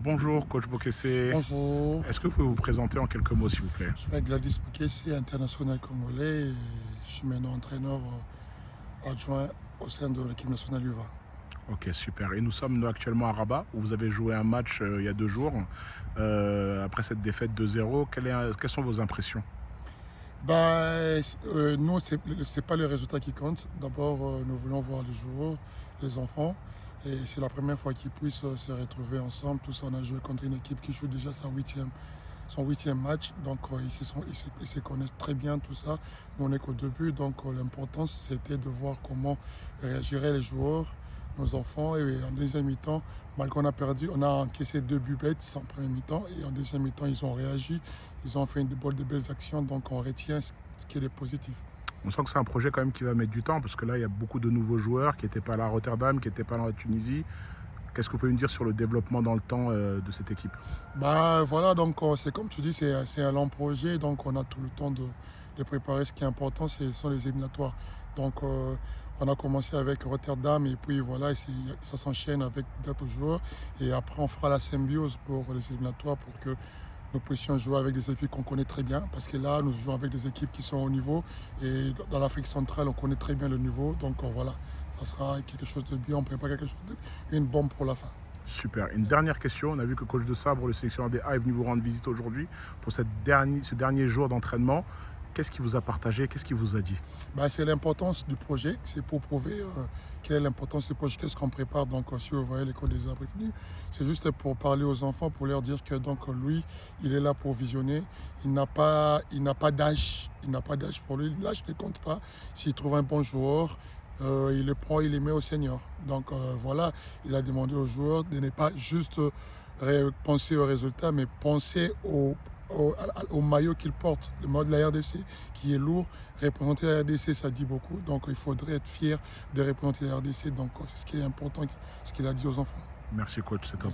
Bonjour, coach Bokessé. Bonjour, Est-ce que vous pouvez vous présenter en quelques mots, s'il vous plaît? je suis Gladys Bokessi, international congolais et je suis maintenant entraîneur adjoint au sein de l'équipe nationale U20. Ok, super. Et nous sommes actuellement à Rabat, où vous avez joué un match il y a 2 jours. Après cette défaite 2-0, quelles sont vos impressions? Nous, c'est pas le résultat qui compte. D'abord, nous voulons voir les joueurs, les enfants. Et c'est la première fois qu'ils puissent se retrouver ensemble. Tous, on a joué contre une équipe qui joue déjà son huitième match. Donc, ils se connaissent très bien, tout ça. Nous, on n'est qu'au début. Donc, l'important, c'était de voir comment réagiraient les joueurs, nos enfants. Et en deuxième mi-temps, malgré qu'on a perdu, on a encaissé 2 buts bêtes en premier mi-temps. Et en deuxième mi-temps, ils ont réagi. Ils ont fait de belles actions. Donc, on retient ce qui est positif. On sent que c'est un projet quand même qui va mettre du temps, parce que là, il y a beaucoup de nouveaux joueurs qui n'étaient pas là à Rotterdam, qui n'étaient pas là à Tunisie. Qu'est-ce que vous pouvez me dire sur le développement dans le temps de cette équipe? Voilà, donc c'est comme tu dis, c'est un long projet, donc on a tout le temps de préparer. Ce qui est important, ce sont les éliminatoires. Donc on a commencé avec Rotterdam et puis voilà, ça s'enchaîne avec d'autres joueurs. Et après, on fera la symbiose pour les éliminatoires pour que nous puissions jouer avec des équipes qu'on connaît très bien. Parce que là, nous jouons avec des équipes qui sont au niveau. Et dans l'Afrique centrale, on connaît très bien le niveau. Donc voilà, ça sera quelque chose de bien, on prépare quelque chose une bombe pour la fin. Super. Une dernière question. On a vu que coach de Sabre, le sélectionneur des A, est venu vous rendre visite aujourd'hui pour ce dernier jour d'entraînement. Qu'est-ce qu'il vous a partagé? Qu'est-ce qu'il vous a dit? C'est l'importance du projet, c'est pour prouver quelle est l'importance du projet, qu'est-ce qu'on prépare. Donc, si vous voyez l'école des arbres venus, c'est juste pour parler aux enfants, pour leur dire que donc lui, il est là pour visionner. Il n'a pas d'âge, pour lui. L'âge ne compte pas. S'il trouve un bon joueur, il le prend, il le met au senior. Donc voilà, il a demandé aux joueurs de ne pas juste penser au résultat, mais penser au maillot qu'il porte, le maillot de la RDC, qui est lourd. Représenter la RDC, ça dit beaucoup. Donc il faudrait être fier de représenter la RDC. Donc c'est ce qui est important, ce qu'il a dit aux enfants. Merci coach, c'est top.